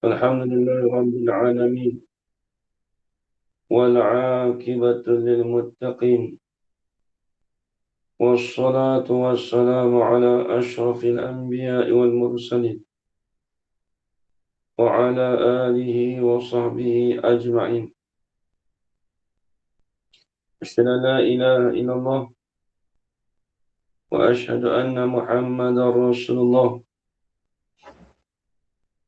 الحمد لله رب العالمين والعاقبة للمتقين والصلاة والسلام على أشرف الأنبياء والمرسلين وعلى آله وصحبه أجمعين. أشهد أن لا إله إلا الله وأشهد أن محمدا رسول الله.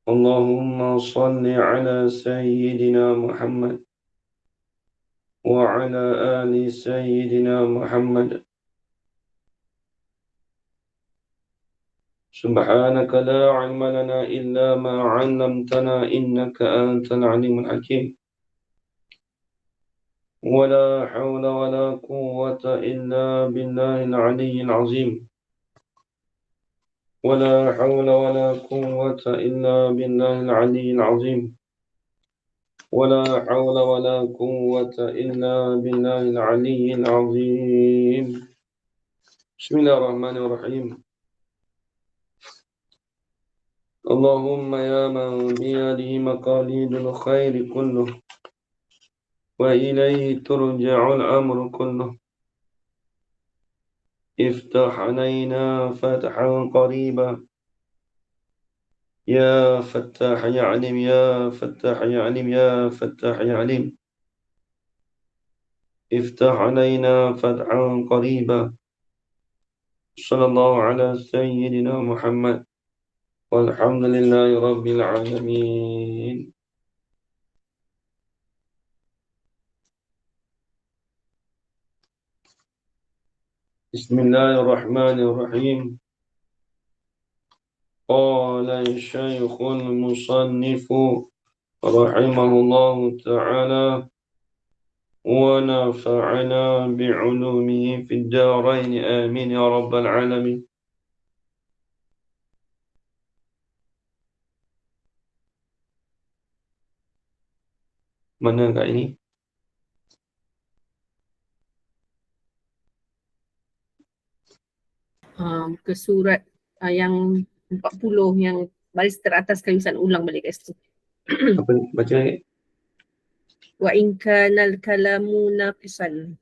اللهم صل على سيدنا محمد وعلى آل سيدنا محمد. سبحانك لا علم لنا إلا ما علمتنا إنك أنت العليم الحكيم. ولا حول ولا قوة إلا بالله العلي العظيم. ولا حول ولا قوة إلا بالله العلي العظيم. ولا حول ولا قوة إلا بالله العلي العظيم. بسم الله الرحمن الرحيم. اللهم يا من بيده مقاليد الخير كله وإليه ترجع الأمر كله، افتح علينا فتحا قريبا يا فتاح يا عليم يا فتاح يا عليم يا فتاح يا عليم. افتح علينا فتحا قريبا. صلى الله على سيدنا محمد والحمد لله رب العالمين. بسم الله الرحمن الرحيم. قال الشيخ المصنف رحمه الله تعالى ونفعنا بعلومه في الدارين آمين يا رب العالمين. Mana kat ini? Ke surat yang 40 yang baris teratas kali Ustaz ulang balik kat situ. Apa baca lagi? Wa in kanal kalamu naqisan.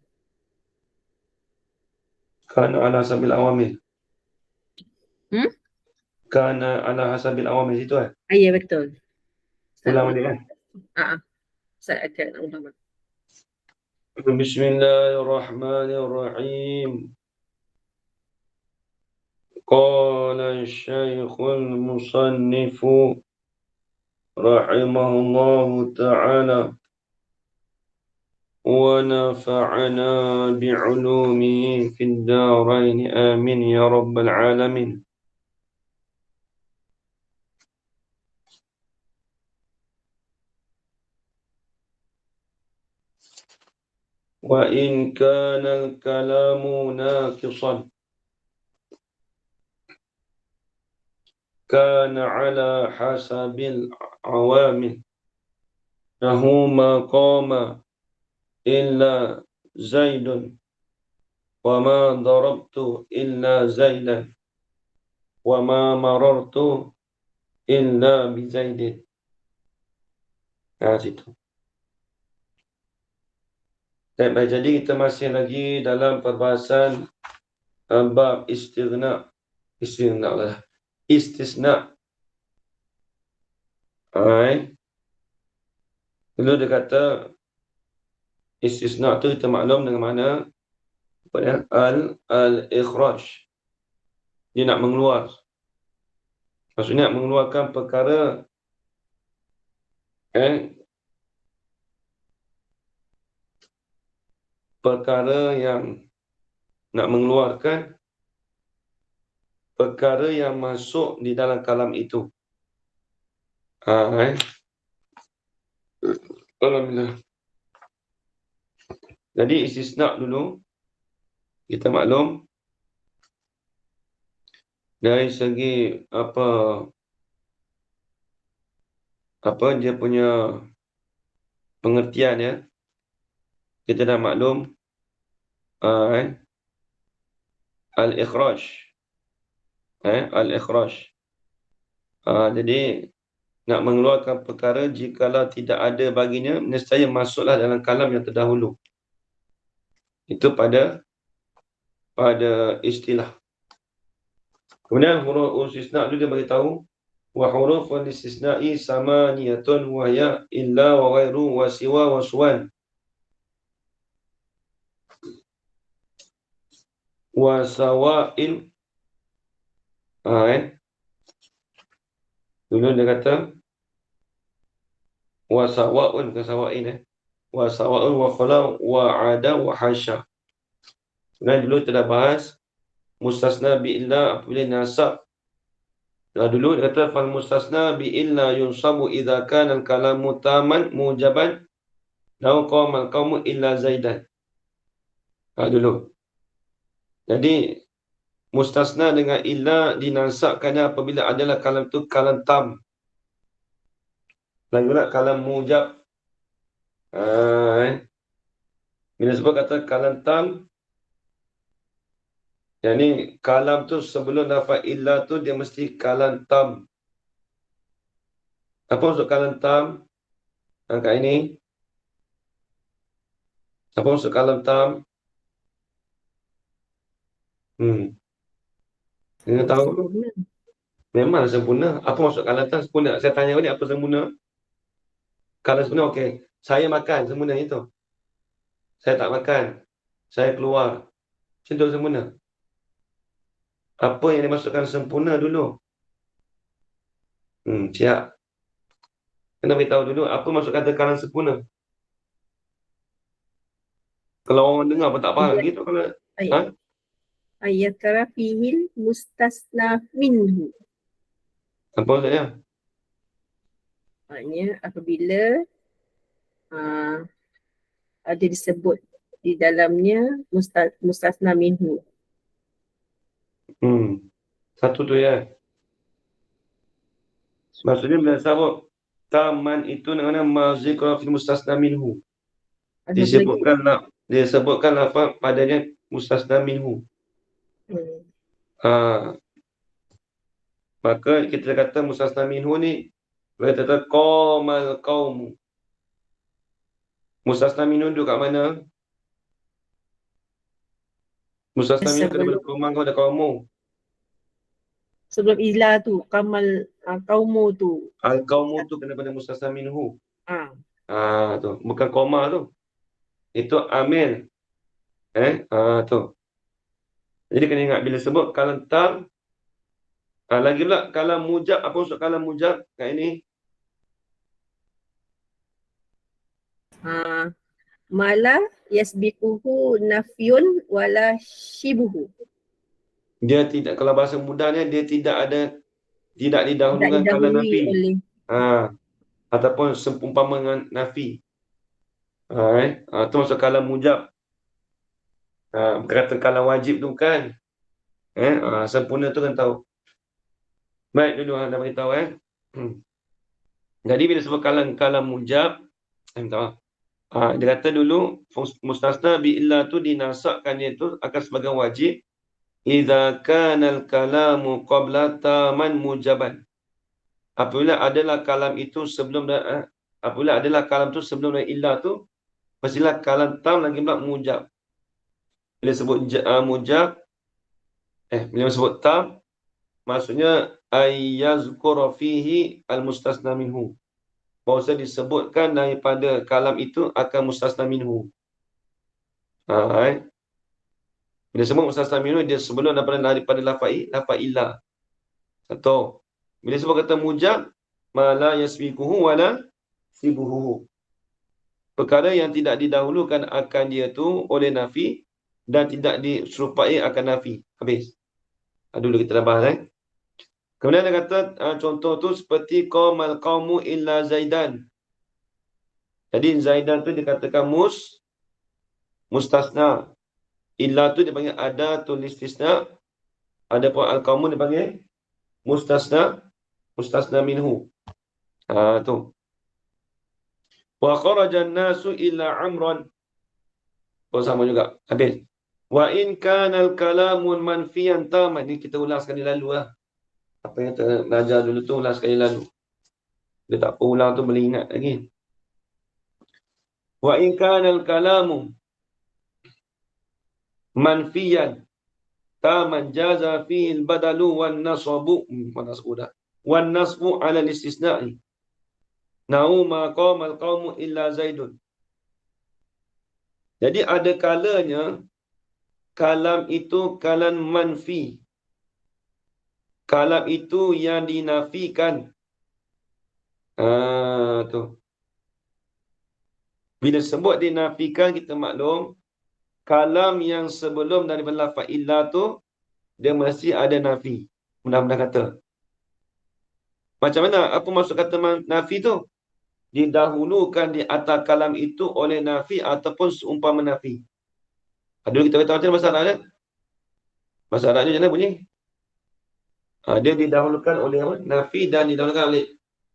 Kana ala hasabil awamil. Hmm? Kana ala hasabil awamil itu kan? Ya betul. Ulang balik kan? Ustaz akan ulang balik. Bismillahirrahmanirrahim. Qala Syekhul Musannifu rahimahullahu ta'ala ونفعنا بعلومه في الدارين آمين يا رب العالمين. وإن كان الكلام ناقصا كان على حسب العوامل، له ما قام إلا زيد وما ضربت إلا زيدا وما مررت إلا بزيد. Situ. Jadi kita masih lagi dalam perbahasan bab istisna. Dulu dia kata istisna tu kita maklum dengan mana al-ikhraj. Dia nak mengeluar. Maksudnya nak mengeluarkan perkara perkara yang nak mengeluarkan perkara yang masuk di dalam kalam itu. Alhamdulillah. Jadi istisna dulu kita maklum dari segi apa dia punya pengertian ya. Kita dah maklum al-ikhraj. Al-ikhraj. Jadi nak mengeluarkan perkara jikalau tidak ada baginya, nescaya masuklah dalam kalam yang terdahulu. Itu pada istilah. Kemudian huruf istisna itu dia beritahu wa huruful istisna'i samaniyatun wa ya illa wa ghairu wa siwa wa suwan wa sawa'il. Dulu dia kata wa sawa'un, bukan sawa'in wa sawa'un wa khala wa ada wa hasya. Dan dulu kita dah bahas mustasna bi illa apabila nasab. Dulu dia kata fal mustasna bi illa yunsabu idza kana al kalamu taman mujaban law qama al qawmu illa zaidan. Dulu. Jadi mustasna dengan illa dinasabkannya apabila adalah kalam tu kalam tam. Dan juga kalam mujab. Bila sebut kata kalam tam, yang ni kalam tu sebelum dapat illa tu dia mesti kalam tam. Apa maksud kalam tam? Kat ini. Apa maksud kalam tam? Dia tahu? Sempurna. Memang sempurna. Apa maksud kalam tam sempurna? Saya tanya balik apa sempurna? Kalau sempurna, okey. Saya makan, sempurna itu. Saya tak makan. Saya keluar. Macam tu sempurna. Apa yang dimasukkan sempurna dulu? Siap. Kena beritahu dulu apa maksud kata kalam sempurna. Kalau orang dengar pun tak faham gitu kalau Ayat kara fihil mustasna minhu. apa maksudnya? Maknanya apabila ada disebut di dalamnya mustasna minhu. Satu tu ya. Maksudnya bila sabuk taman itu dengan mazi kalau fil mustasna minhu. Disebutkan apa padanya mustasna minhu. Maka kita kata mustasna minhu ni kita kata qamal qaumu. Mustasna minhu tu kat mana? Mustasna minhu kena pada qauman kau ada qaumu. Sebelum ila tu kamal qaumu tu. Al-qaumu tu kena pada mustasna minhu. Tu bukan koma tu. Itu amil. Tu. Jadi kena ingat bila sebut kalam tam. Lagi pula kalam mujab. Apa maksud kalam mujab kat ini? Mala yasbiquhu nafyun wala shibuhu. Dia tidak, kalau bahasa mudahnya dia tidak didahulukan kalam nafi. Ataupun seumpama dengan nafi. Itu maksud kalam mujab. Kata kalam wajib tu kan. Sempurna tu kan tahu. Baik dulu anda beritahu Jadi bila sebut kalam mujab, dia kata dulu mustasna bi illa tu dinasabkan dia tu akan sebagai wajib idza kana al kalamu qabla taman mujaban. Apabila adalah kalam itu sebelum illa tu pastilah kalam tam lagi pula mujab. Bila sebut mujab bila sebut tam maksudnya ayyazkura fihi al-mustasna minhu. Bahawa disebutkan daripada kalam itu akan mustasna minhu. Bila sebut mustasna minhu dia sebelum daripada lafaz illa. Atau bila sebut kata mujab mala yasbiquhu wala sibuhu. Perkara yang tidak didahulukan akan dia tu oleh nafi dan tidak diserupai akan nafi. Habis. Dulu kita dah bahas Kemudian dia kata contoh tu seperti qamal qaumu illa zaidan. Jadi zaidan tu dikatakan mustasna. Illa tu dipanggil adatul istisna. Adapun al-qaumu dipanggil mustasna minhu. Tu. Wa kharaja an-nasu illa amran. Sama juga. Habis. Wa in kana al-kalamu manfiyan taman. Ni kita ulang sekali lalu lah. Apa yang kita belajar dulu tu ulang sekali lalu. Dia tak apa ulang tu boleh ingat lagi. Wa in kana al-kalamu manfiyan taman jaza fihi al-badalu wan nasbu wan nasbu ala al-istisna'i nau ma qama al-qaumu illa zaidun. Jadi ada kalanya kalam itu kalam manfi. Kalam itu yang dinafikan. Tu. Bila sebut dinafikan, kita maklum kalam yang sebelum daripada lafaz illa tu dia mesti ada nafi. Mudah-mudah kata. Macam mana? Apa maksud kata nafi tu? Didahulukan di atas kalam itu oleh nafi ataupun seumpama nafi. Dulu kita kata macam mana bahasa Arab dia? Bahasa Arab dia macam mana bunyi? Dia didahulukan oleh apa? Nafi dan didahulukan oleh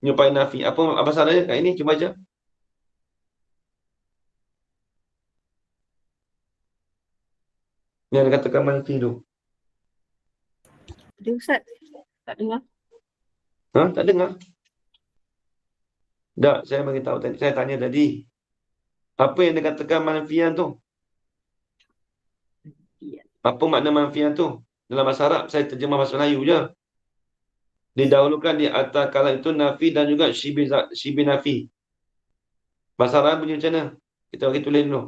menyupai nafi. Apa bahasa Arab dia? Kat ini cuba baca. Yang dikatakan manfi tu. Dia Ustaz, tak dengar. Tak dengar? Tak, saya beritahu tadi. Saya tanya tadi. Apa yang dikatakan manfian tu? Apa makna manfian tu? Dalam bahasa Arab, saya terjemah bahasa Melayu je. Didahulukan di atas kalam itu nafi dan juga syibi nafi. Bahasa Arab bunyi macam mana? Kita bagi tulis dulu.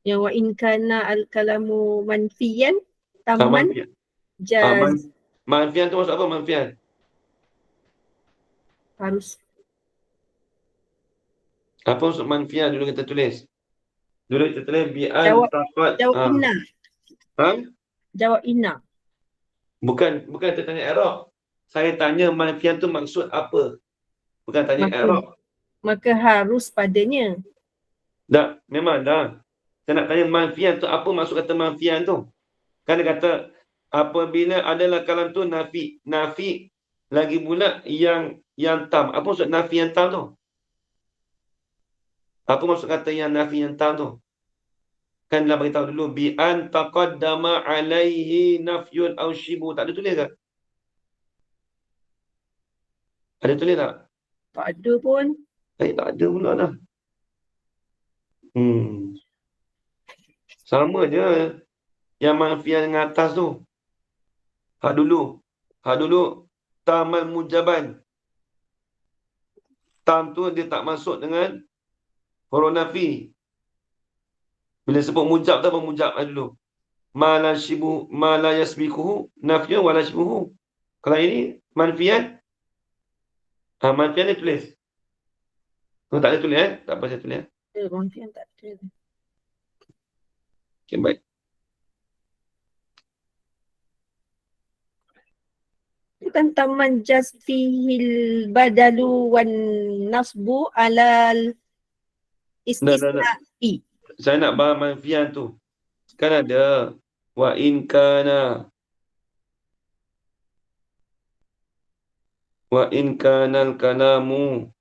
Yang wa in kana al-kalamu manfiyan taman Manfian. jaz Manfian tu maksud apa manfian? harus Apa maksud manfian dulu kita tulis? Dulu kita tulis bi'an Jawab- taqad. jawab inna. Jawab inna. Bukan kita tanya Arab. Saya tanya manfian tu maksud apa? Bukan tanya Arab. Maka harus padanya. Tak, memang dah. Saya nak tanya manfian tu apa maksud kata manfian tu? Kan dia kata apabila adalah kalam tu nafi. Nafi lagi pula yang tam. Apa maksud nafi yang tam tu? Apa maksud kata yang nafi yang tam tu? Kan dah beritahu dulu bi an taqaddama alaihi nafyun aw shibu. Tak ada tulis ke? Ada tulis tak? Tak ada pun. Tak ada pula dah. Sama je yang manfian dengan atas tu. Hak dulu tamal mujaban. Tam tu dia tak masuk dengan huruf nafi. Bila sebut mujab tu apa mujab dulu? Ma la yasbiquhu nafyun wa la yasbiquhu. Kalau ini manfian, manfian dia tulis. Tak ada tulis Tak apa saya tulis. Manfian tak ada. Okay, baik. Kan taman jaz fihil badalu wan nasbu alal istisna'i. Saya nak bahas manfian tu. Kan ada wa in kana al-kalamu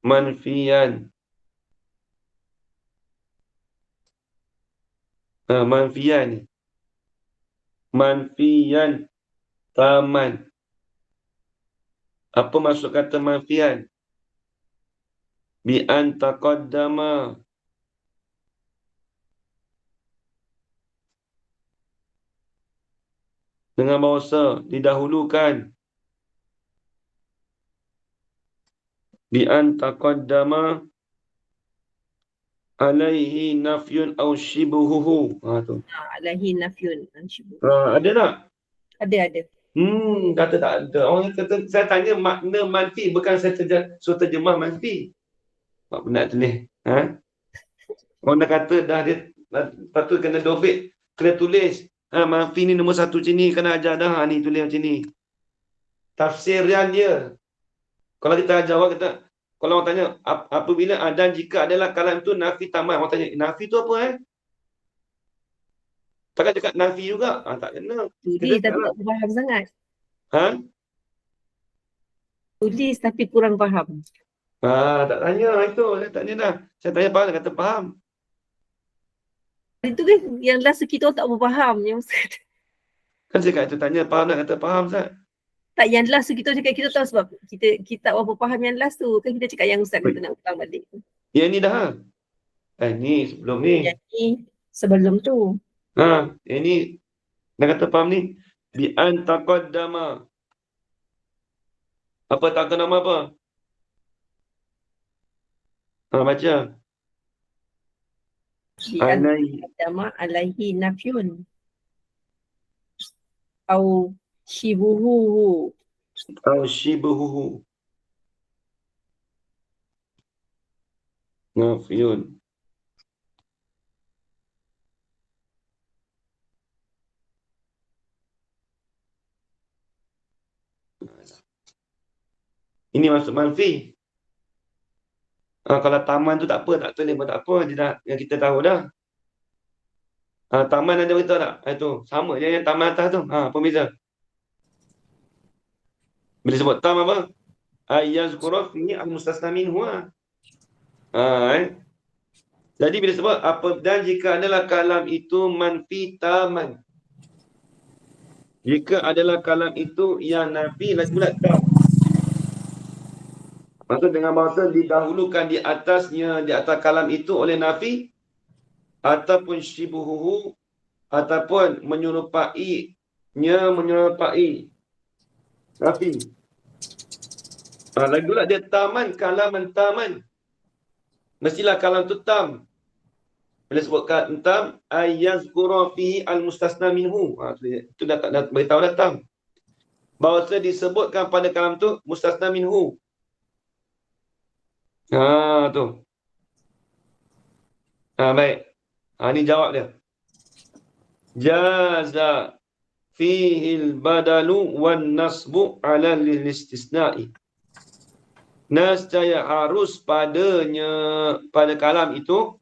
manfian. Manfian ni. Manfian taman. Apa maksud kata manfian? Bi an taqaddama dengan bahasa didahulukan. Bi an taqaddama alaihi nafyun aw shibuhu. Tu. Alaihi nafyun. Ada tak? Ada. Kata tak ada. Orang kata, saya tanya makna manfi, bukan saya suruh terjemah manfi. Tak pernah tulis. Orang dah kata dah dia, lepas tu kena dobit, kena tulis. Manfi ni nombor 1 sini, kena ajar dah. Ni tulis macam ni. Tafsiran dia. Kalau kita jawab, kalau orang tanya, apabila dan jika adalah kalam tu nafi taman. Orang tanya, nafi tu apa Takkan cakap nafi juga? Tak kena. Tulis tapi tak faham sangat. Tulis tapi kurang faham. Tak tanya itu. Saya tanya dah. Saya tanya faham, kata faham. Itu kan yang rasa kita tak faham. Kan saya kata tanya faham, nak kata faham, Ustaz. Tak, yang last tu kita cakap, kita tahu sebab kita apa faham yang last tu. Kan kita cakap yang Ustaz kata nak ulang balik. Yang ni dah. Ni sebelum ni. Yang ni sebelum tu. Yang ni dah kata faham ni. Bi an taqaddama. Apa taqaddama apa? Baca. Bi an taqaddama alaihi nafyun. Au shibuhuhu. Au shibuhuhu. Nafyun. Ini maksud manfi. Kalau taman tu tak apa, tak tulis pun tak apa. Dia dah, yang kita tahu dah. Taman ada beritahu tak? Itu sama je yang taman atas tu. Apa beza? Bila sebut tam apa? Yazkura fihi al-mustasna minhu. Jadi bila sebut apa, dan jika adalah kalam itu manfi taman. Jika adalah kalam itu yang nafi lagi pula tam. Maksud dengan bahasa didahulukan di atasnya, di atas kalam itu oleh nafi ataupun syibuhuhu, ataupun menyerupai nafi. Lagi pula dia taman, kalaman taman. Mestilah kalam tu tam. Bila sebutkan tam, ayazkura fihi al-mustasna minhu. Itu dah beritahu dah tam. Bahasa disebutkan pada kalam tu mustasna minhu. Tu. Baik. Ni jawab dia. Jaza fihil badalu wan nasbu ala lil-istisna'i. Nescaya harus pada kalam itu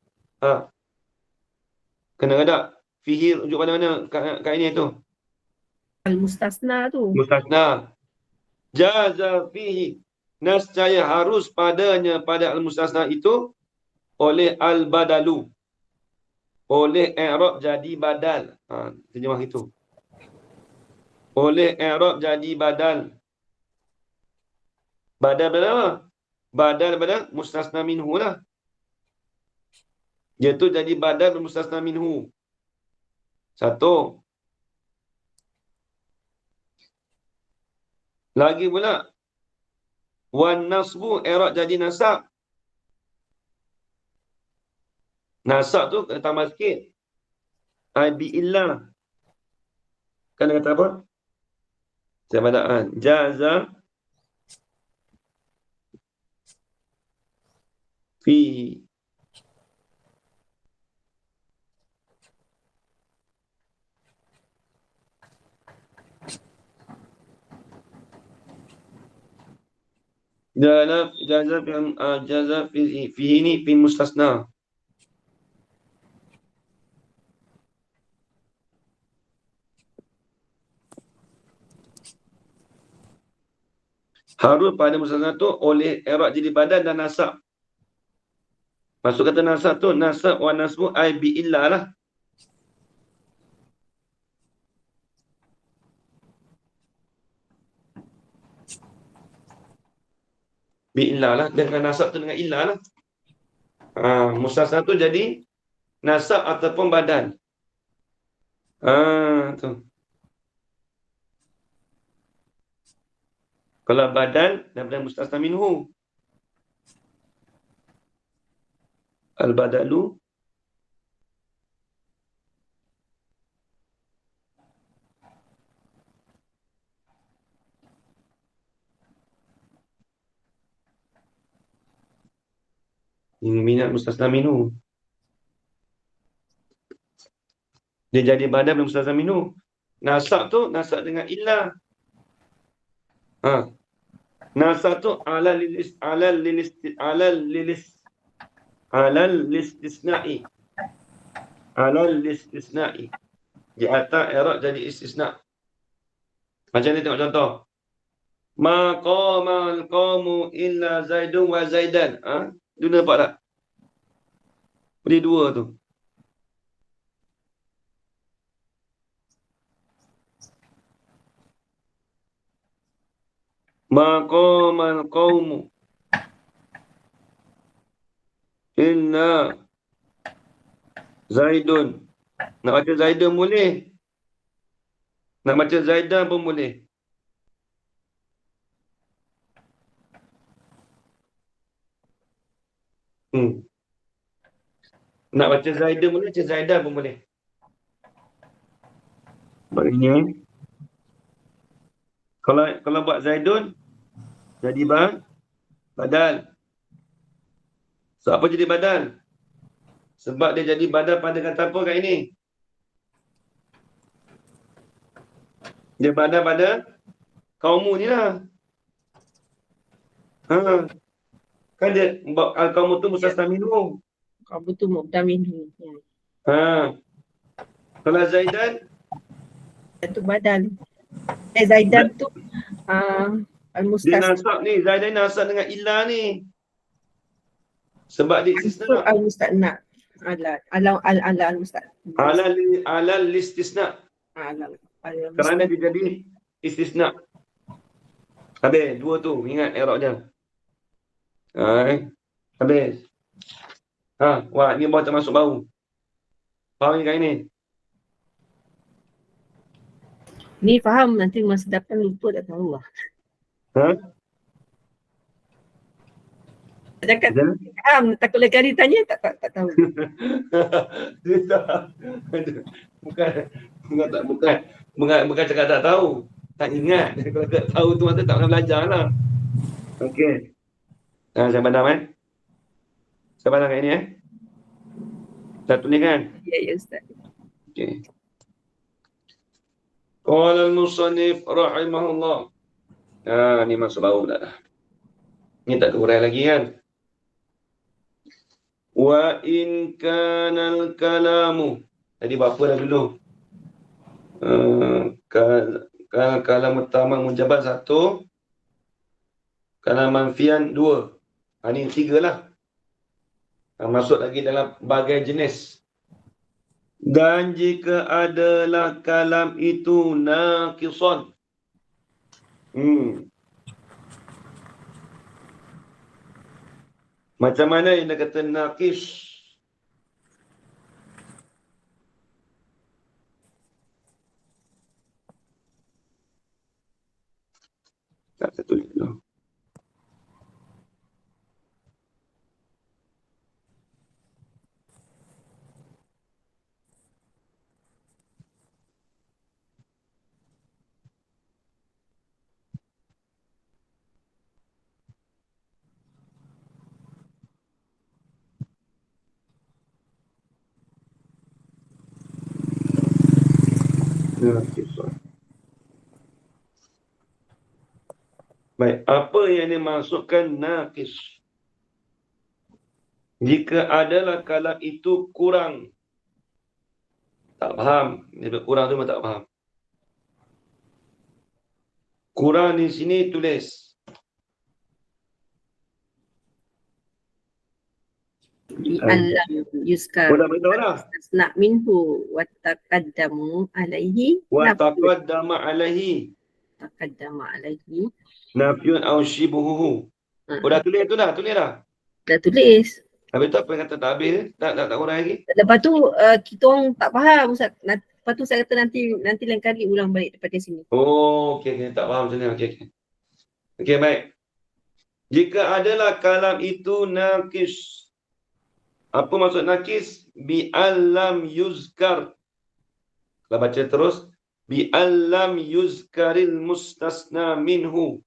kena ada fihi rujuk pada mana kat ini tu? Al-mustasna tu. Mustasna. Jaza fihi. Nescaya harus pada al-mustasna itu oleh al-badalu. Oleh i'rab jadi badal. Terjemah itu. Oleh i'rab jadi badal. Badal apa? Badal pada mustasna minhu lah. Dia tu jadi badal mustasna minhu. Satu. Lagi pula. Wan nasbu i'rab jadi nasab. Nasab tu tambah sikit. Bi illah. Kan dia kata apa? Saya badaan. Jaza fihi. Dalam jaza fihi ni fi mustasna. Harus pada mustasna tu oleh i'rab jadi badal dan nasab. Maksud kata nasab tu nasab wa nasbu ai bi illah lah. Bi illah lah. Dengan nasab tu dengan illah lah. Mustasna tu jadi nasab ataupun badal. Tu. Kalau badal daripada mustasna minhu. Al-badalu ini minat mustasna minhu. Dia jadi badal dalam mustasna minhu. Nasab tu nasab dengan illah. Nasab tu alal listisna'i. Alal listisna'i. Di atas i'rab jadi istisna. Macam ni tengok contoh. Ma qamal qawmu illa Zaidun wa Zaidan. Dia nampak tak? Beri dua tu. Maqamal qaumu inna Zaidun. Nak baca Zaidun boleh. Nak baca Zaidan pun boleh. Nak baca Zaidan boleh, baca Zaidan pun boleh. Maknanya, kalau buat Zaidun, jadi badal. So, apa jadi badal? Sebab dia jadi badal pada kata apa kat ini? Dia badal pada kaumu ni lah. Kan dia, kaumu tu mustasna minhum. Kamu tu mubtada minhu. Ya. Kalau Zaidan, Itu badal. Zaidan tu dia al-mustasna. nasab ni. Zaidan nasab dengan illa ni. Sebab dia Itu istisna. al-mustasna. Al-mustasna. Alal listisna. Kerana dia jadi istisna. Habis, dua tu. Ingat i'rab dia. Habis. Wah, ni baru termasuk baru. Faham ni kat ini? Ni faham, nanti masa depan lupa tak tahu lah. Cakap faham, takut lagi kali tanya tak tahu. Bukan cakap tak tahu. Tak ingat. Kalau tak tahu tu masa tak pernah belajar lah. Okey. Saya pandang Saya pandang kat ini Saya tulis kan? Ya, Ustaz. Okey. Qala al-musannif rahimahullah. Ni masuk baru dah. Ni tak kurang lagi kan? Wa in kana al-kalamu. Tadi berapa dah dulu? Kalam utama mujabat 1. Kalam manfian 2. Ni 3 lah. Masuk lagi dalam bagai jenis. Dan jika adalah kalam itu naqisan. Macam mana yang dia kata naqis? Tak, saya tulis dulu. Baik, apa yang dimaksudkan naqis? Jika adalah kalam itu kurang. Tak faham. Dia kurang tu memang tak faham. Kurang di sini tulis. Alam yuskar. Dah beritahu dah. Istisna minhu wa taqaddamu alaihi. Wa taqaddama alaihi. Taqaddama alaihi. Nafyun au shibuhu. Dah tulis tu dah? Tulis dah? Dah tulis. Habis tu apa yang kata tak habis? Tak kurang lagi? Lepas tu kita orang tak faham Ustaz. Lepas tu saya kata nanti lain kali ulang balik daripada sini. Okey. Tak faham macam ni. Okey, baik. Jika adalah kalam itu naqis. Apa maksud naqis? Bi'allam yuzkar. Kalau baca terus. Bi'allam yuzkaril mustasna minhu.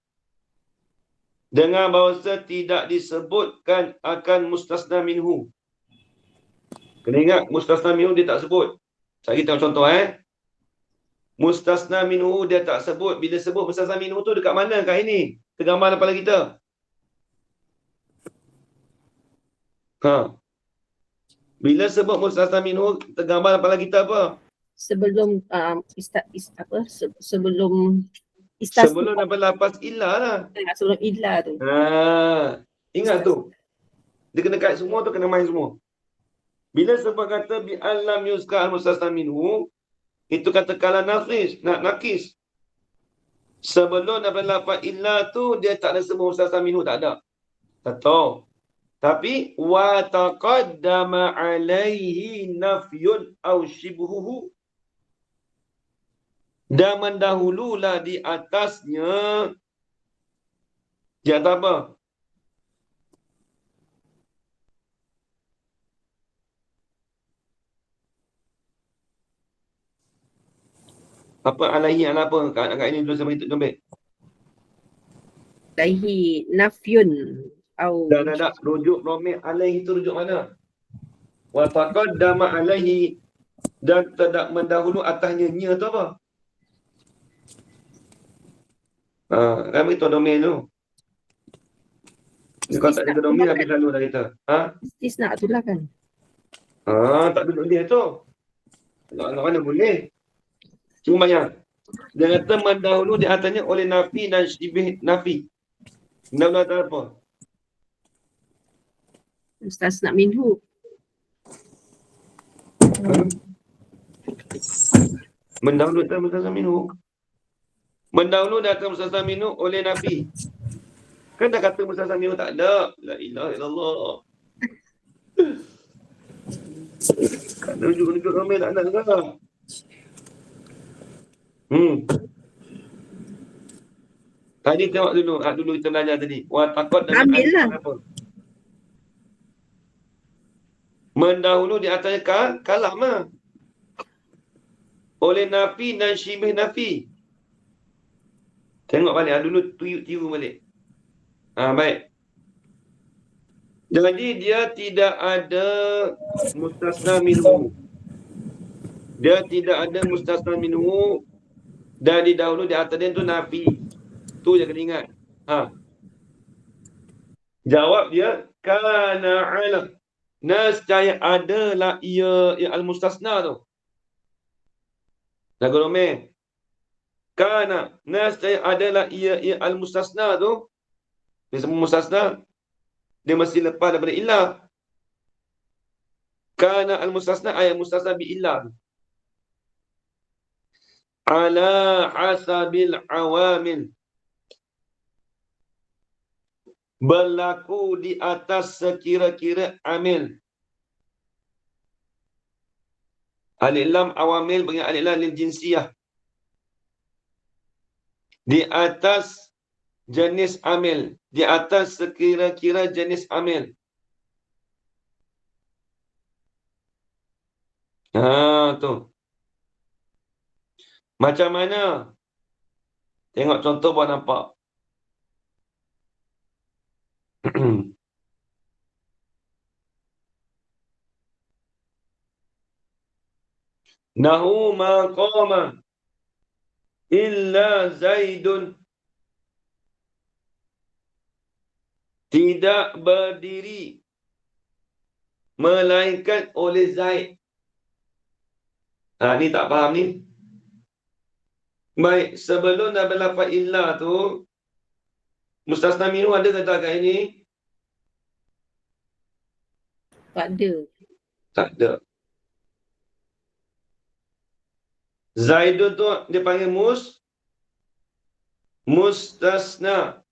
Dengan bahasa tidak disebutkan akan mustasna minhu. Kena ingat, mustasna minhu dia tak sebut. Saya tengok contoh Mustasna minhu dia tak sebut. Bila sebut mustasna minhu tu dekat mana kat ini? Tergambar kepala kita. Bila sebut mustasna minhu tergambar kepala kita apa? Sebelum sebelum dapat lapas illa lah. Sebelum illa tu. Ingat tu. Dia kena kait semua tu, kena main semua. Bila sebab kata bi'allam yuzkar mustasna minhu, itu kata kalam naqis. Sebelum daripada lafaz illa tu, dia tak ada semua mustasna minhu, tak ada. Satu. Tapi wa taqaddama alaihi nafyun au shibhuhu, dan mendahululah di atasnya. Dia kata apa? Apa alaihi ala apa? Kat ini dulu sampai itu sampai. Alaihi nafyun au Dah. Rujuk domir alaihi itu rujuk mana? Wa taqaddama alaihi, dan tidak mendahulu atasnya nya tu apa? Kami tu domir tu. Kalau tak istisna ada tu domir lah habis kan. lalu dah kita. Istisna tu lah kan. Tak duduk dia tu. Nak mana boleh. Cuma banyak. Dia kata mendahulu di atasnya oleh nafi dan syibih nafi. Benda tak apa? Mustasna minhu. Mendahulu datang mustasna minhu. Mendahulu datang mustasna minhu oleh nafi. Kan dah kata mustasna minhu tak ada. La ilaha illallah. Kan nunjuk-nunjuk ramai tak nak dengar. Tadi tengok dulu. Dulu kita belajar tadi. Wa taqad dan Ambil lah. apa? Mendahulu di atasnya kalam lah. Oleh nafi dan syibih nafi. Tengok balik. Dulu tiru balik. Baik. Jadi dia tidak ada mustasna minhu. Dia tidak ada mustasna minhu. Dan didahulu di atas dia tu nafi. Tu je kena ingat. Jawab dia kana alam. Nescaya adalah ia al-mustasna tu. Lagu domeh. Kana nescaya adalah ia al-mustasna tu. Dia semua mustasna. Dia mesti lepas daripada ilah. Kana al-mustasna ayat mustasna bi ilah. Ala hasabil awamil. Berlaku di atas sekira-kira amil. Alif lam awamil bagi alif lam lil jinsiyah. Di atas jenis amil. Di atas sekira-kira jenis amil. Tu. Macam mana? Tengok contoh buat nampak. Nahu maqama illa Zaidun. Tidak berdiri melainkan oleh Zaid. Ni tak faham ni. Baik, sebelum dah berlafaz illa tu, mustasna minhu ada ke tak kat ini? Tak ada. Tak ada. Zaidun tu dia panggil mustasna.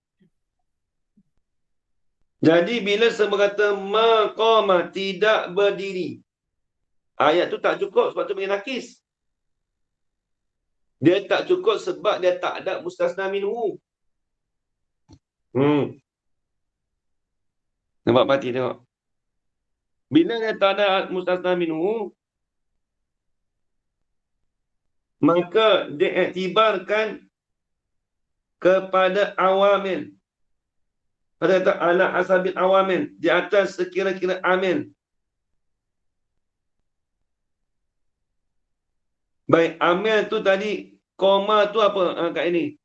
Jadi bila sebab kata maqama tidak berdiri, ayat tu tak cukup sebab tu panggil nakis. Dia tak cukup sebab dia tak ada mustasna minhu. Nampak mati tengok. Bila dia tak ada mustasna minhu, maka diiktibarkan kepada awamil. Pada kata ala asabil awamil, di atas sekira-kira amil. Baik, amil tu tadi, koma tu apa kat ini?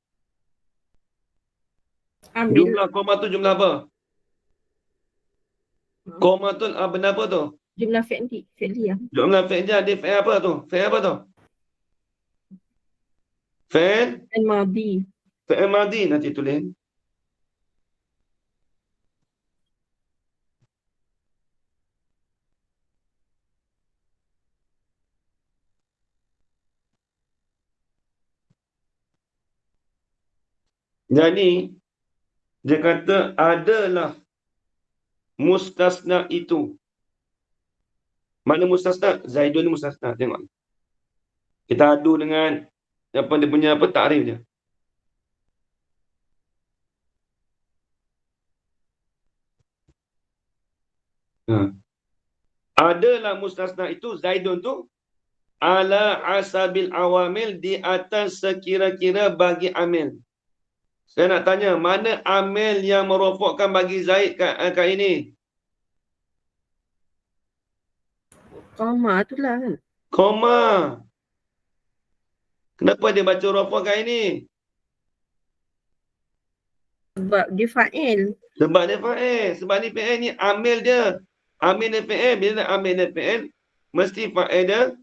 Ambil. Jumlah koma tu jumlah apa? Koma tu benda apa tu? Jumlah fi'li. Fi'li ya. Jumlah fi'li ada fi'il apa tu? Fi'il apa tu? Fi'il Al-Madi. Fi'il madi nanti tulis. Jadi, dia kata adalah mustasna itu. Mana mustasna? Zaidun ni mustasna. Tengok. Kita adu dengan apa dia punya apa takrif dia. Ha. Adalah mustasna itu Zaidun tu ala asabil awamil di atas sekira-kira bagi amil. Saya nak tanya, mana amil yang merofokkan bagi Zaid kat ini? Koma tu lah kan. Koma. Kenapa dia baca rofok kat ini? Sebab dia fa'il. Sebab dia fa'il. Sebab ni fi'il ni amil dia. Amil dia fi'il. Bila nak amil dia fi'il, mesti fa'il dia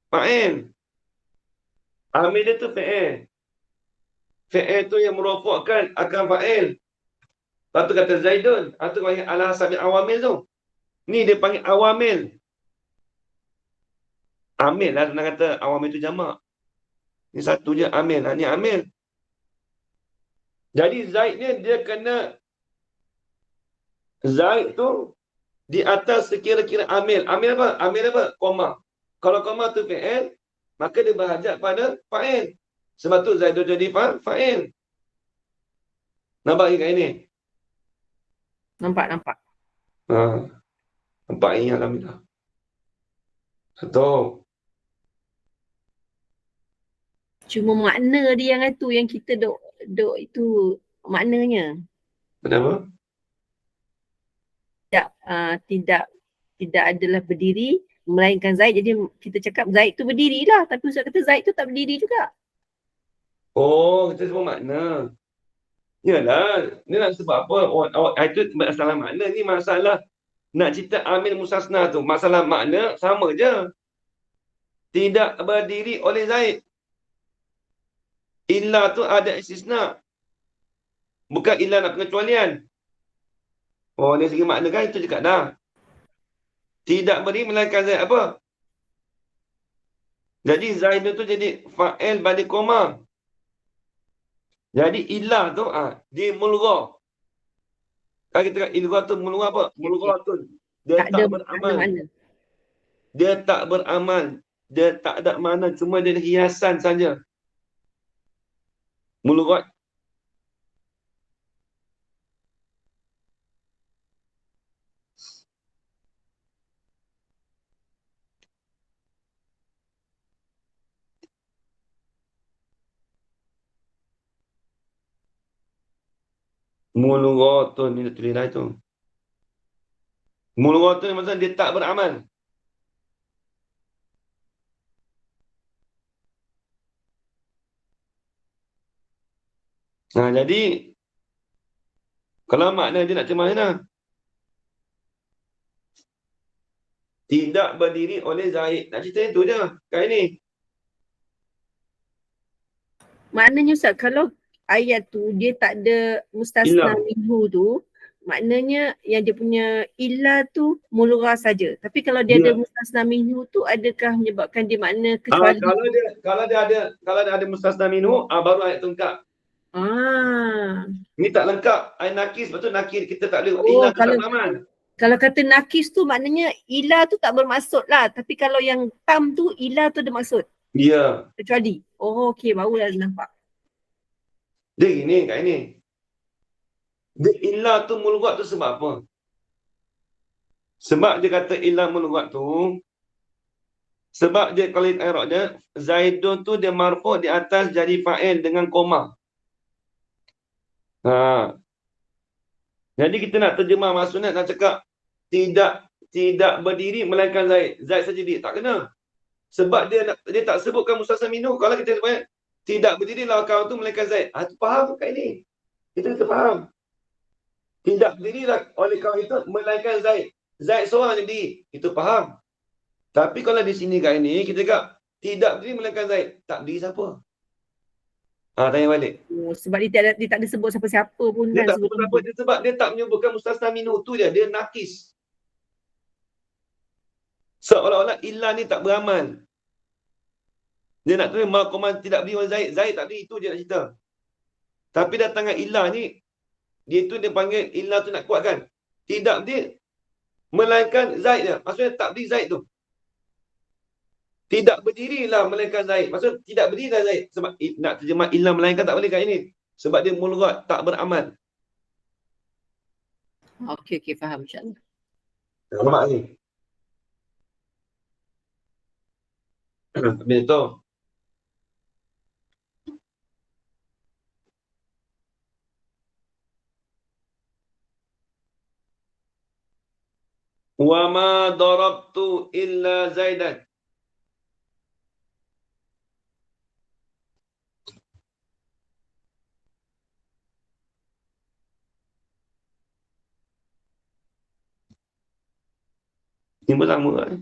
fa'il. Amil dia tu fi'il. Fi'il tu yang merofokkan akan fa'il. Lepas tu kata Zaidun. Lepas tu panggil ala sabi awamil tu. Ni dia panggil awamil. Amil lah senang kata. Awamil tu jamak. Ni satu je amil. Ni amil. Jadi Zaid ni dia kena Zaid tu di atas sekira-kira amil. Amil apa? Amil apa? Koma. Kalau koma tu fi'il, maka dia berhajat pada fa'il. Sebab tu Zaid tu jadi fa'il. Nampak ni kat ini? Nampak. Ha. Nampak ni alhamdulillah. Satu. Cuma makna dia yang itu yang kita dok itu maknanya. Kenapa? Tidak adalah berdiri melainkan Zaid. Jadi kita cakap Zaid tu berdiri lah. Tapi Ustaz kata Zaid tu tak berdiri juga. Oh, kita sebut makna. Yalah, ni nak sebab apa? Itu masalah makna ni, masalah nak cerita amil musasna tu. Masalah makna sama je. Tidak berdiri oleh Zaid. Illa tu ada istisna. Bukan illa nak pengecualian. Oh, dari segi makna kan itu cakap dah. Tidak berdiri melainkan Zaid apa? Jadi Zaid tu jadi fa'il balik koma. Jadi ilah tu di mulghah. Kan kita kata ilghah tu mulghah apa? Mulghah tu dia tak beramal. Dia tak beramal. Dia tak ada makna, cuma dia hiasan saja. Mulghah. Mulghah tu ni tulis dah tu. Mulghah tu maksudnya dia tak beramal. Nah, jadi kalau makna dia nak macam mana? Tidak berdiri oleh Zaid. Nak cerita itu je. Kat ini. Maknanya Ustaz, kalau ayat tu dia tak ada mustasna minhu tu, maknanya yang dia punya illa tu mulghah saja. Tapi kalau dia ada mustasna minhu tu, adakah menyebabkan dia makna kecuali? Kalau dia ada mustasna minhu, baru ayat tu lengkap. Ni tak lengkap. Ayat nakis, betul nakis kita tak boleh illa tu tak beramal. Kalau kata nakis tu maknanya illa tu tak bermaksud lah. Tapi kalau yang tam tu illa tu ada maksud. Ya. Kecuali. Oh okey, barulah nampak. Dia gini kat ini. Dia illa tu mulghat tu sebab apa? Sebab dia kata illa mulghat tu, sebab dia kalau i'rab dia Zaidun tu dia marfu' di atas jadi fa'il dengan koma. Jadi kita nak terjemah maksudnya nak cakap tidak berdiri melainkan Zaid. Zaid saja dia tak kena. Sebab dia tak sebutkan mustasna minhu. Kalau kita sebut tidak berdirilah kau tu melainkan Zaid. Itu faham kat ini. Kita faham. Tidak berdirilah oleh kau itu melainkan Zaid. Zaid seorang yang berdiri. Itu faham. Tapi kalau di sini kat ini kita cakap tidak berdiri melainkan Zaid. Tak berdiri siapa? Tanya balik. Sebab dia tak ada sebut siapa-siapa pun. Dia tak sebut siapa. Sebab dia tak menyebutkan mustasna minhu tu je. Dia nakis. Seolah-olah illa ni tak beramal. Dia nak tulis makoman tidak berdiri oleh Zaid. Zaid tak berdiri. Itu je nak cerita. Tapi datangnya ilah ni, dia tu dia panggil ilah tu nak kuatkan. Tidak dia, melainkan Zaid dia. Maksudnya tak berdiri Zaid tu. Tidak berdirilah melainkan Zaid. Maksud tidak berdirilah Zaid. Sebab nak terjemah ilah melainkan tak boleh kat ini. Sebab dia mulghat, tak beramal. Okey, okey, faham insyaAllah. Nampak ni? Habis tu. Wa ma darabtu illa Zaidan. Ini pun sama kan?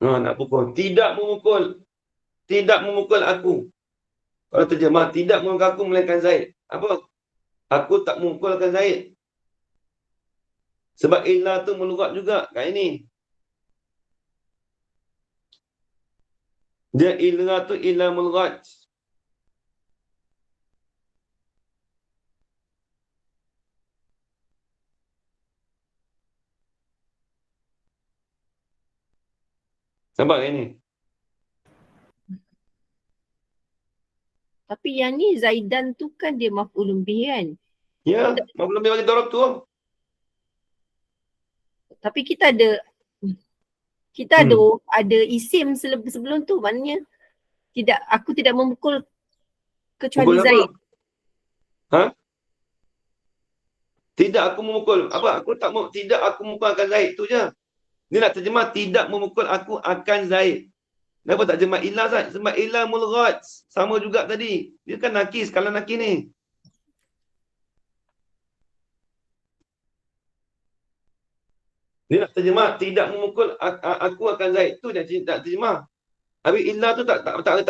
Nak pukul. Tidak memukul. Tidak memukul aku. Kalau terjemah, tidak memukul aku melainkan Zaid. Apa? Aku tak memukulkan Zaid. Sebab ilah tu melughat juga kat ini. Dia ilah tu ilah melughat. Nampak kat ini? Tapi yang ni Zaidan tu kan dia maf'ulun bih kan. Ya, belum bagi darab tu. Tapi kita ada ada isim sebelum tu, maknanya aku tidak memukul kecuali Pukul apa? Zaid. Ha? Tidak aku memukul. Apa? Aku tak mau. Tidak aku memukulkan Zaid tu je. Dia nak terjemah tidak memukul aku akan Zaid. Kenapa tak terjemah ilah Zaid? Sebab ilah mulghat. Sama juga tadi. Dia kan nakis. Kalau nakis ni. Dia nak terjemah tidak memukul aku akan Zaid. Tu dia tak terjemah. Habis ilah tu tak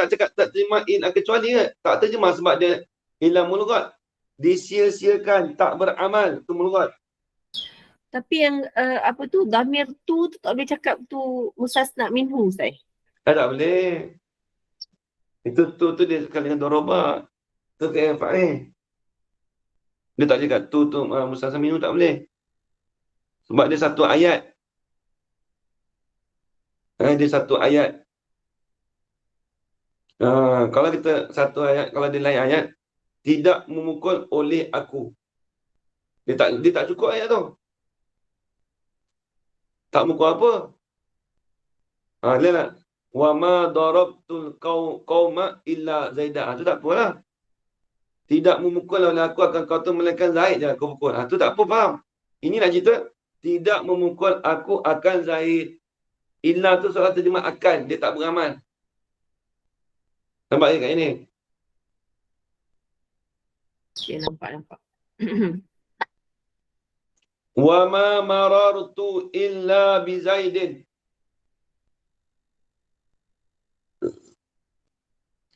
cakap tak terjemah ilah kecuali ke? Tak terjemah sebab dia ilah mulghat. Disia-siakan, tak beramal. Tu mulghat. Tapi yang apa tu, dhamir tu tak boleh cakap tu mustasna minhu, Ustaz. Tak boleh. Itu dia sekali dengan doroba. Tu kayak fa'il. Dia tak cakap tu mustasna minhu tak boleh. Sebab dia satu ayat. Dia satu ayat. Kalau kita satu ayat, kalau dia lain ayat, tidak memukul oleh aku. Dia tak cukup ayat tu. Tak mukul apa? Lihat tak? Wa ma darabtul qauma illa Zaidah. Tu tak apalah. Tidak memukul oleh aku akan kau tu melainkan Zaid je aku pukul. Tu tak apa, faham? Ini nak cerita. Tidak memukul aku akan Zaid. Illa tu soal terjemah akan. Dia tak beramal. Nampak kat ini? Okay, nampak. Wa ma marartu illa bi Zaidin.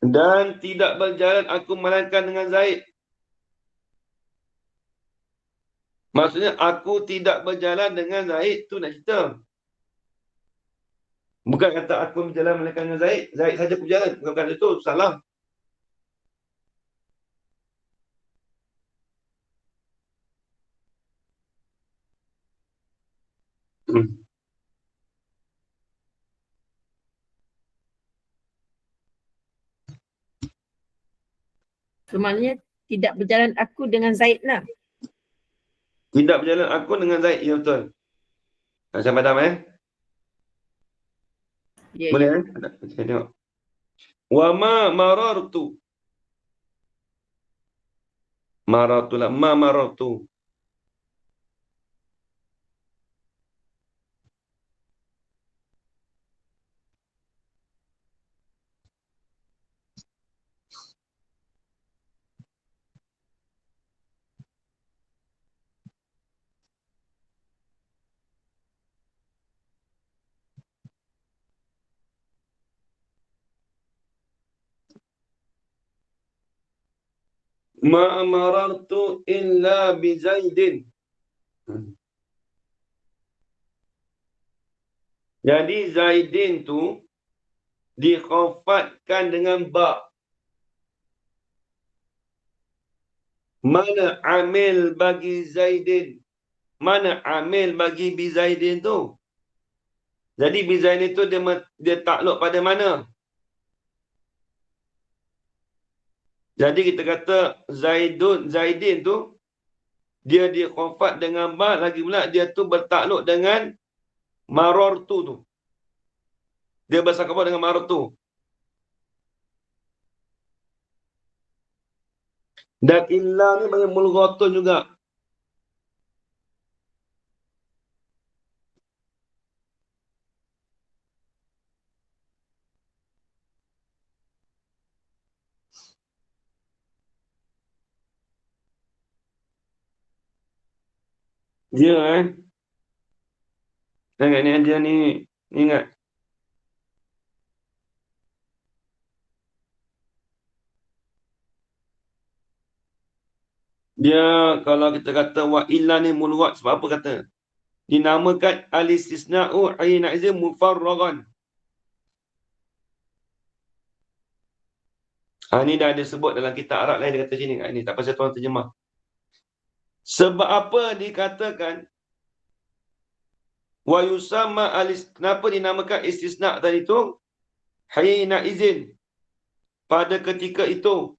Dan tidak berjalan aku melainkan dengan Zaid. Maksudnya aku tidak berjalan dengan Zaid. Tu nak cerita. Bukan kata aku berjalan melainkan dengan Zaid. Zaid saja berjalan. Bukan kata itu. Salah. So, maknanya tidak berjalan aku dengan Zaid lah. Tidak berjalan aku dengan Zaid. Ya betul. Macam padam Ya, Boleh ya. Saya tengok. Wa ma marartu. Marartu lah. Ma marartu. Ma marartu illa bi Zaidin. Jadi Zaidin tu dikhafatkan dengan ba. Mana amil bagi Zaidin? Mana amil bagi bi Zaidin tu? Jadi bi Zaidin tu dia takluk pada mana? Jadi kita kata Zaidin tu dia dikhafat dengan ba, lagi pula dia tu bertakluk dengan marartu tu. Dia bersangkut dengan marartu. Dan illa ni bagi mulghatun juga. Dia ingat ni dia ni ingat. Dia kalau kita kata wa illa ni mulghat sebab apa kata? Dinamakan al-istisna'u aina izin mufarragan. Ni dah ada sebut dalam kitab Arab lain dia kata sini kat ni, tak pasal tuan terjemah. Sebab apa dikatakan wa yusamma kenapa dinamakan istisna' tadi tu? Hayina izin. Pada ketika itu.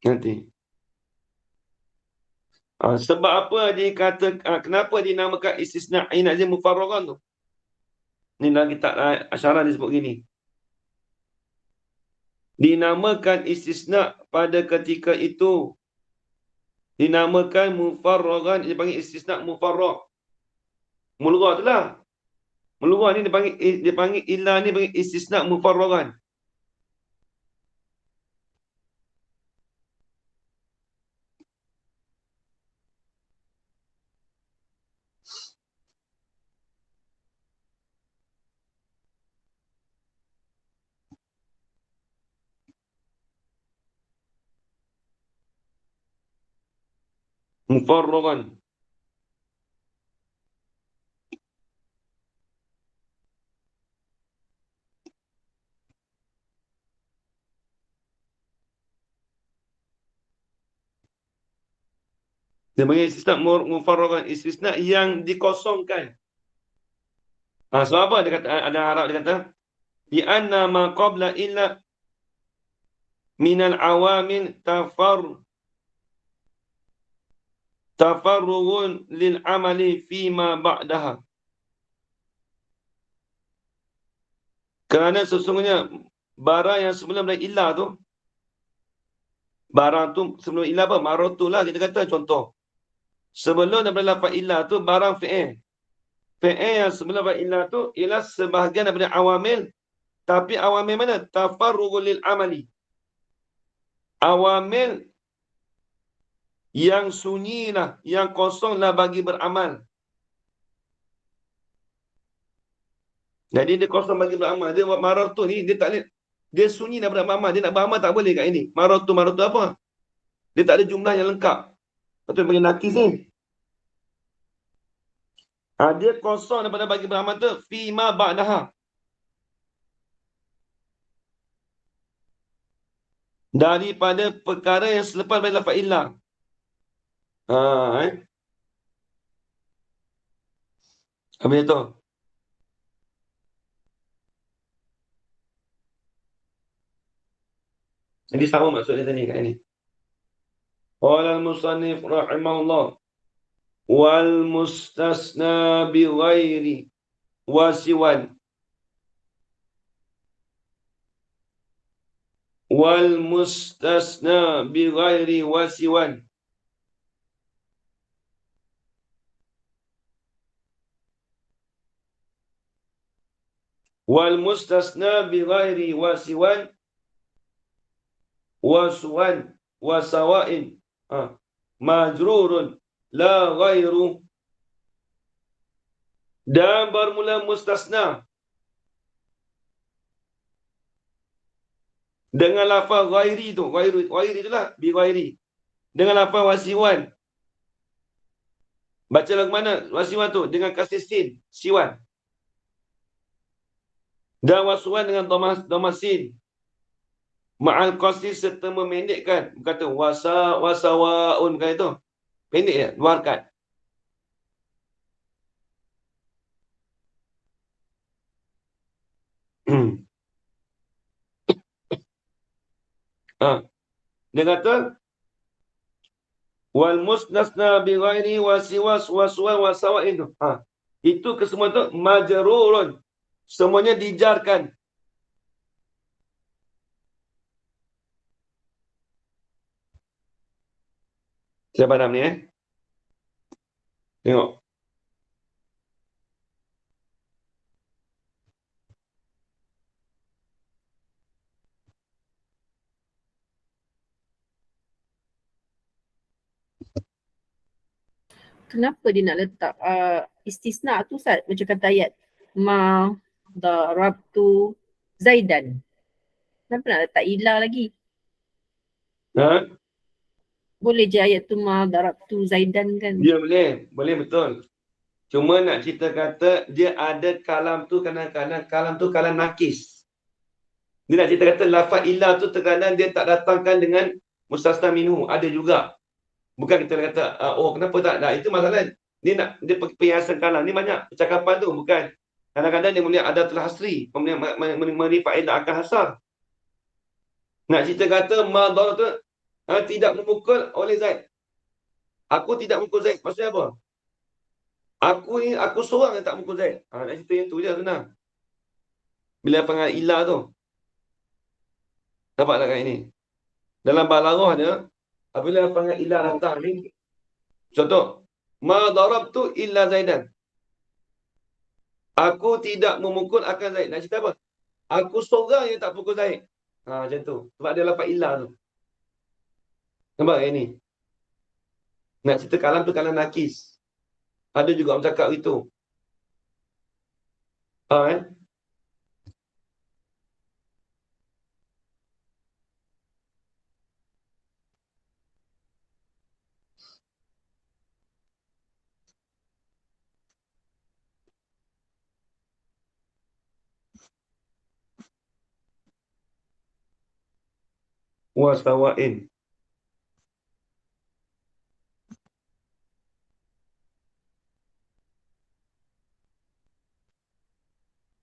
Nanti. Sebab apa kenapa dinamakan istisna' hayina izin mufarragan tu? Ni dalam kitab Asyarah disebut gini. Dinamakan istisna' pada ketika itu. Dinamakan mufarragan, dia panggil istisna' mufarrag. Mulghah tu lah. Mulghah ni dia panggil illa ni panggil istisna' mufarragan. Mufarragan. Dia panggil istisna' mufarragan, istisna' yang dikosongkan. Sebab apa dia kata, ada Arab dia kata, di anna ma qabla illa minal awamin tafarrugun lil amali fima ba'daha. Kerana sesungguhnya barang yang sebelum dari illa tu, barang tu sebelum illa apa? Maratu lah kita kata contoh. Sebelum daripada lafaz illa tu barang fi'il. Fi'il yang sebelum lafaz illa tu ialah sebahagian daripada awamil. Tapi awamil mana? Tafarrugun lil amali. Awamil yang sunyi lah, yang kosong lah bagi beramal. Jadi dia kosong bagi beramal. Dia buat maratu ni, dia tak boleh, dia sunyi daripada beramal. Dia nak beramal tak boleh kat ini. Maratu apa? Dia tak ada jumlah yang lengkap. Betul bagi nakis ni. Dia kosong daripada bagi beramal tu fima ba'daha. Daripada perkara yang selepas dari lafaz illah. Habis tu. Jadi sama maksudnya tadi kat ini. Qala al-musannif rahimahullah wal mustasna bi ghairi wasiwan wal mustasna bi ghairi wasiwan wal mustasna bi ghairi wasiwan waswan wasawain majrurun la ghairu Dan bermula mustasna dengan lafaz ghairi tu. Ghairi itulah bi ghairi. Dengan lafaz wasiwan. Baca lagu mana wasiwan tu? Dengan kasih sin, siwan. Dan wasuan dengan dhamma sin. Ma'al qasdi serta memendekkan. Kata wasawaun bukan itu. Pendek ya, dua harakat. Ha. Dia kata wal musnasna bi ghairi wasiwas waswa wasawain. Ha. Itu kesemua tu majrurun. Semuanya dijarkan. Saya padam ni Tengok. Kenapa dia nak letak istisna tu Ustaz? Macam kata ayat ma darabtu Zaidan. Kenapa nak letak ilah lagi? Ha? Boleh je ayat tu ma darabtu Zaidan kan? Dia boleh betul. Cuma nak cerita kata dia ada kalam tu kadang-kadang kalam tu kalam nakis. Dia nak cerita kata lafaz ilah tu terkadang dia tak datangkan dengan mustasna minhu. Ada juga. Bukan kita kata, oh kenapa tak? Nah, itu masalah. Dia perhiasan kalam. Ni banyak percakapan tu. Bukan. Kadang-kadang dia melihat ada telah hasri. Kemudian memberi faedah akan hasar. Nak cerita kata, madar tu tidak memukul oleh Zaid. Aku tidak memukul Zaid. Maksudnya apa? Aku seorang yang tak memukul Zaid. Nak cerita yang tu je senang. Bila panggil ilah tu. Nampak tak kat ini? Dalam balaghah dia, apabila panggil ilah datang ni, contoh, ma darabtu illa Zaidan. Aku tidak memukul akan Zaid. Nak cerita apa? Aku seorang yang tak pukul Zaid. Macam tu. Sebab dia lapat ilah tu. Nampak kat ini? Nak cerita kalam tu kalam nakis. Ada juga orang cakap itu. Wasawain.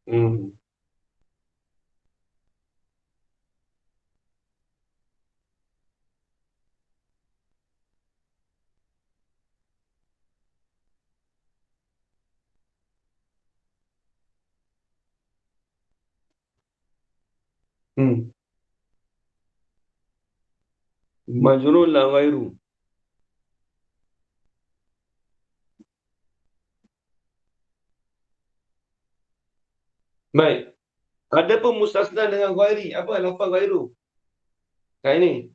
Hmm. Hmm. Majrur la ghairu. Baik. Ada pun mustasna dengan ghairi. Apa lafaz ghairu? Kat ini.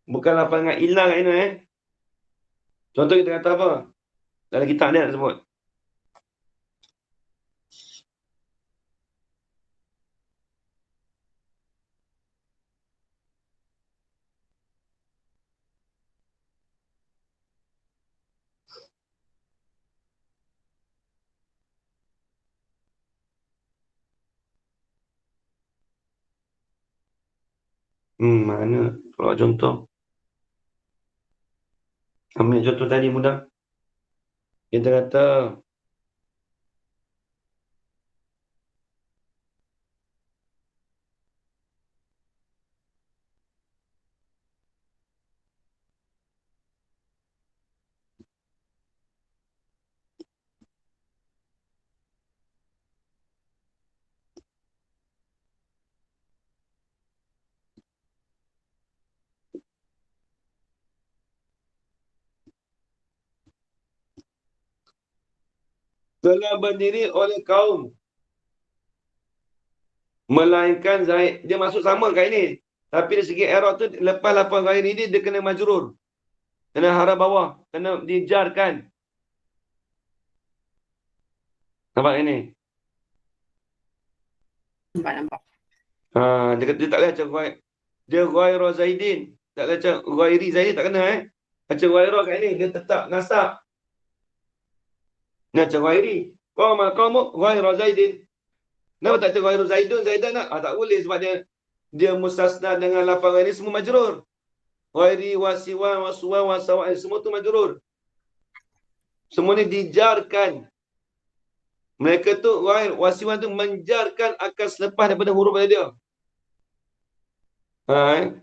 Bukan lafaz dengan ilah kat ini. Contoh kita kata apa? Dalam kitab ni nak sebut. Mana? Kalau contoh. Ambil contoh tadi mudah. Kita kata telah berdiri oleh kaum melainkan Zaid. Dia masuk sama kat ini. Tapi dari segi i'rab tu lepas lafaz ghairi ni dia kena majrur. Kena harap bawah, kena dijarkan. Nampak ini? Nampak. Dia tak boleh macam dia ghaira Zaidin. Tak boleh macam ghairi Zaidin, tak kena Macam ghaira kat ni, dia tetap nasab. Ni macam ghairi. Kau mau ghaira Zaidin. Kenapa tak macam ghaira Zaidun, Zaidan nak? Tak boleh sebab dia mustasna dengan lafaz ini semua majrur. Ghairi, wasiwa, wasuwa, wasawa, semua tu majrur. Semua ni dijarkan. Mereka tu ghair, wasiwa tu menjarkan akal selepas daripada huruf dia. Ha,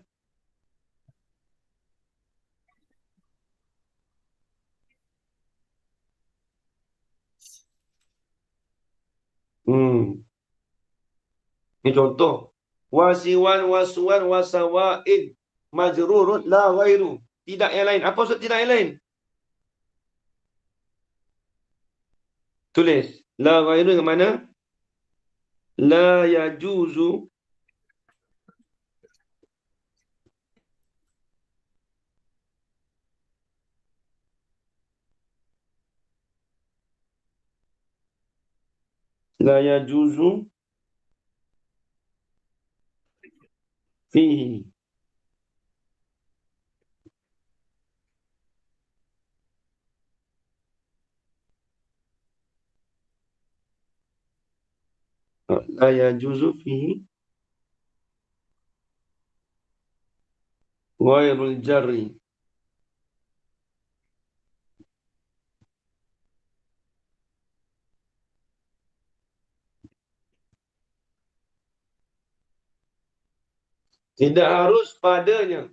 Ni contoh. Wasiwan, wasuwan, wasawain. Majrurun la ghairu. Tidak yang lain. Apa maksud tidak yang lain? Tulis. La ghairu yang mana? La yajuzu. La yajuzu fihi. La yajuzu fihi ghairul jarri. Tidak harus padanya.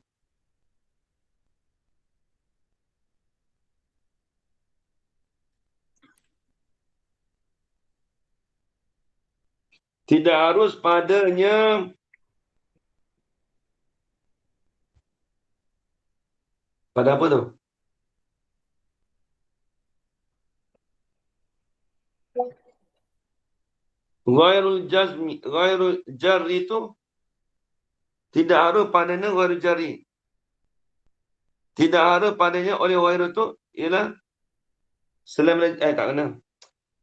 Tidak harus padanya. Pada apa tu? Ghairul jazmi, ghairul jarri tu tidak harus padanya ghairul jarri. Tidak harus padanya oleh ghairul tu ialah selain tak kena.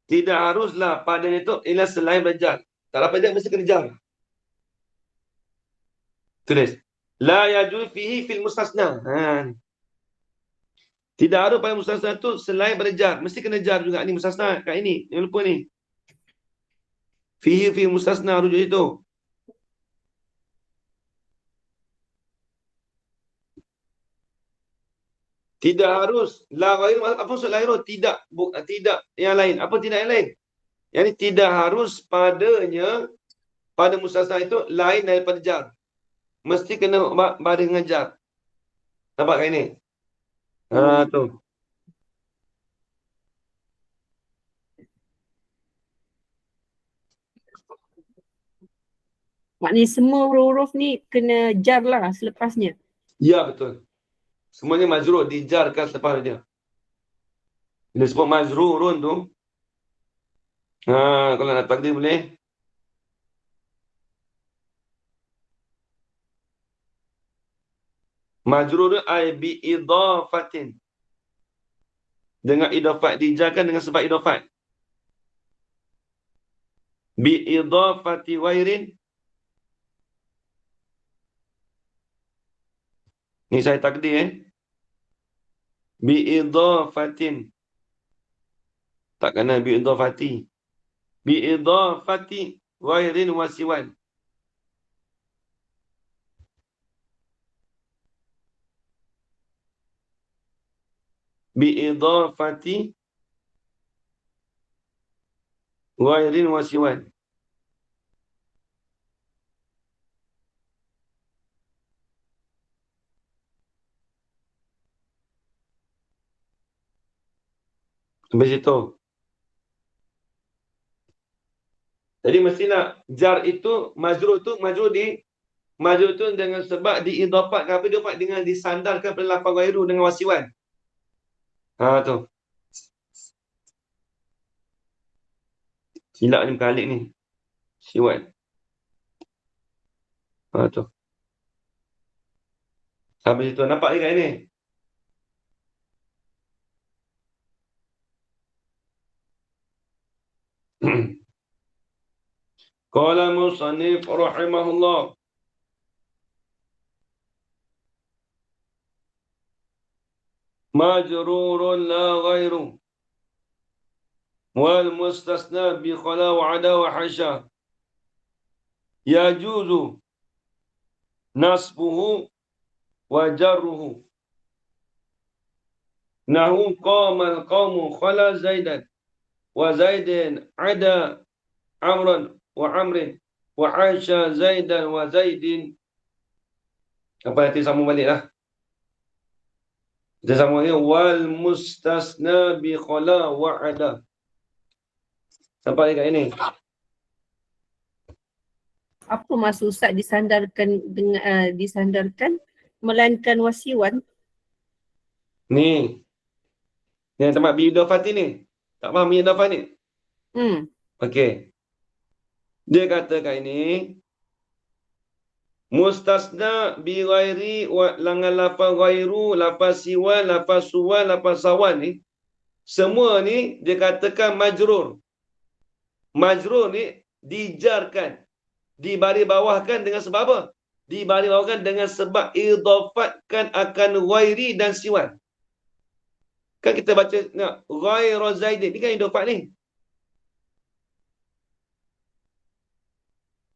Tidak haruslah padanya tu ialah selain belajar. Tak dapat dia mesti kena jar. Tulis. La yajuz fihi fil mustasna. Tidak harus pada mustasna tu selain belajar. Mesti kena jar juga ni mustasna kat ini. Jangan lupa ni. Fihi fi mustasna rujuk itu. Tidak harus la ghairu, apa maksud la ghairu? Tidak yang lain. Apa tidak yang lain? Yang ni tidak harus padanya pada mustasna itu lain daripada jar. Mesti kena pada dengan jar. Nampak kat ini? Tu. Maknanya semua huruf ni kena jar lah selepasnya. Ya, betul. Semuanya majrur, dijarkan selepas dia. Bila sebut majrurun tu, kalau nak takdir boleh. Majrurun ay bi idafatin. Dengan idafat, dijarkan dengan sebab idafat. Bi idafati wairin. Ni saya takdir Bi idafatin. Tak kena bi idafati. Bi idafati wairin wasiwan. Bi idafati wairin wasiwan. Sampai situ. Jadi mestilah jar itu majrur tu dengan sebab diidafat ke apa diidafat dengan disandarkan pada lafaz ghairu dengan wasiwan. Tu. Silap ni kalik ni. Siwan. Tu. Sampai situ. Nampak ni kat ni? Qala musannif rahimahullah. Majrurun la ghairu. Wal mustasna bi khala wa ada wa hasha. Yajuzu nasbuhu wa jarruhu. Nahu qama al-qawmu khala Zaidan wa Zaidin ada Amran wa Amrin wa hasha Zaidan wa Zaidin. Apa nanti sambung balik lah. Kita sambung ni. Wal mustasna bi khala wa ada. Sampai dekat ini. Apa maksud Ustaz disandarkan dengan disandarkan melainkan wasiwan? Ni. Ni tempat bi'idafati ni. Tak faham bi'idafat ni? Okey. Dia kata kat ini. Mustasna bi ghairi wa langan lafaz ghairu, lafaz siwan, lafaz suwan, lafaz sawan ni. Semua ni dia katakan majrur. Majrur ni dijarkan. Dibari bawahkan dengan sebab apa? Dibari bawahkan dengan sebab idafatkan akan ghairi dan siwan. Kan kita baca ghairu Zaidin. Ni kan idafat ni.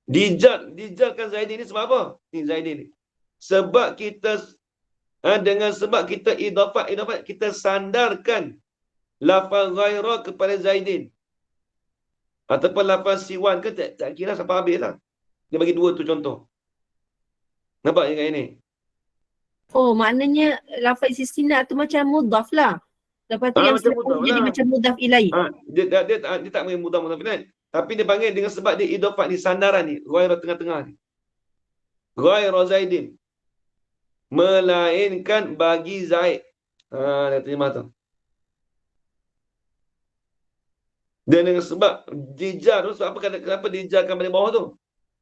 Dijarkan Zaidin ni sebab apa? Ni Zaidin ni. Sebab kita dengan sebab kita idafat kita sandarkan lafaz ghairu kepada Zaidin. Ataupun lafaz siwan ke tak kira sampai habis lah. Dia bagi dua tu contoh. Nampak je kat ini? Oh, maknanya lafaz istisna tu macam mudhaf lah. Lepas tu yang macam selepas mudhaf jadi lah. macam mudhaf ilaih. Dia tak panggil mudhaf ilaih. Tapi dia panggil dengan sebab dia idafat ni, sandaran ni. Ghairu tengah-tengah ni. Ghairu Zaidin. Melainkan bagi Zaid. Dia terima tu. Dan dengan sebab dijar tu, sebab apa, kenapa dijarkan pada bawah tu?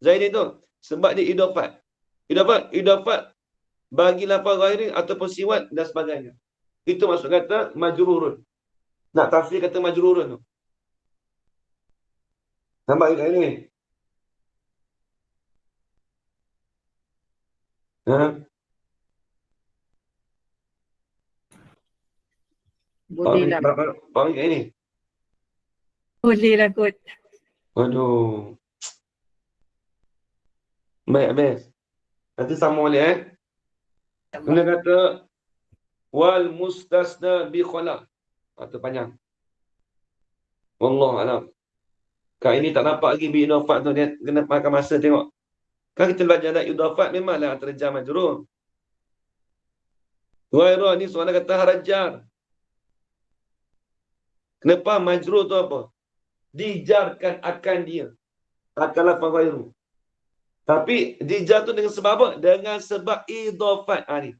Zaidin tu. Sebab dia idafat. Idafat bagi lafaz ghairi ataupun siwat dan sebagainya. Itu maksud kata majrurun. Nak tafsir kata majrurun tu. Nampak kat ini? Boleh lah. Faham kat ini? Boleh lah kot. Aduh. Baik, habis. Nanti sambung balik Dia kata wal mustasna bi khala. Itu panjang. Wallahu a'lam. Kat ini tak nampak lagi bi idafat tu, dia kena makan masa tengok. Kan kita belajar dah idafat memanglah terjam majrur. Ghairu ni soalan kata harajar. Kenapa majrur tu apa? Dijarkan akan dia. Akan lafaz ghairu. Tapi dijar tu dengan sebab apa? Dengan sebab idafat. Ni.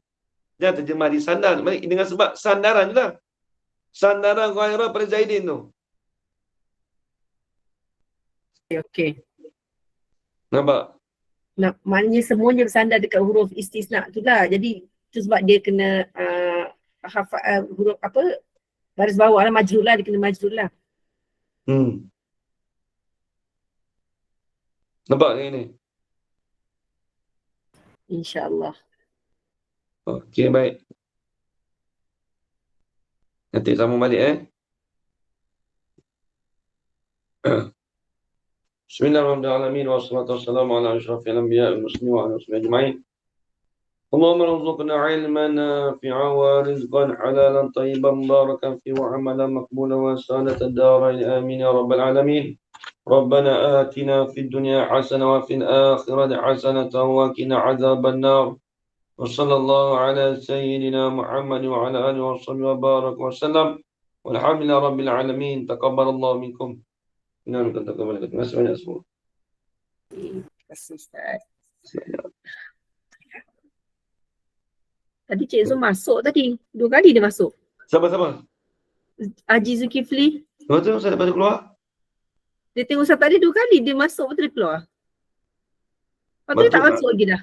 Dia terjemah di sandar. Dengan sebab sandaran je lah. Sandaran ghairu pada Zaidin tu. Okey. Nampak? Maknanya semuanya bersandar dekat huruf istisna tu lah. Jadi tu sebab dia kena huruf apa? Baris bawah lah, majrur lah. Dia kena majrur lah. Nampak ni ni? InsyaAllah. Okey, baik. Nanti sambung balik Bismillahirrahmanirrahim. Wassalatu wassalamu ala asyrafil anbiya'i wal mursalin wa ala alihi ajma'in. Allahumma rzuqna 'ilman nafi'an wa rizqan halalan tayyiban mubarakan fi wa 'amalan maqbulan wa sa'adatan darain. Amin ya rabbal alamin. Rabbana atina fid dunya hasanah wa fil akhirati hasanah wa qina 'adzaban nar. Wa sallallahu ala sayyidina Muhammad wa ala alihi wa sahbihi wa barak wa sallam. Walhamdulillahi rabbil alamin. Taqabbalallahu minkum. Terima kasih banyak semua. Terima kasih Ustaz. Tadi Cik Zul masuk tadi. 2 kali dia masuk. Siapa? Haji Zulkifli. Lepas tu saya dapat keluar. Dia tengok Ustaz tadi 2 kali dia masuk, betul dia keluar. Lepas tu dia tak masuk lagi dah.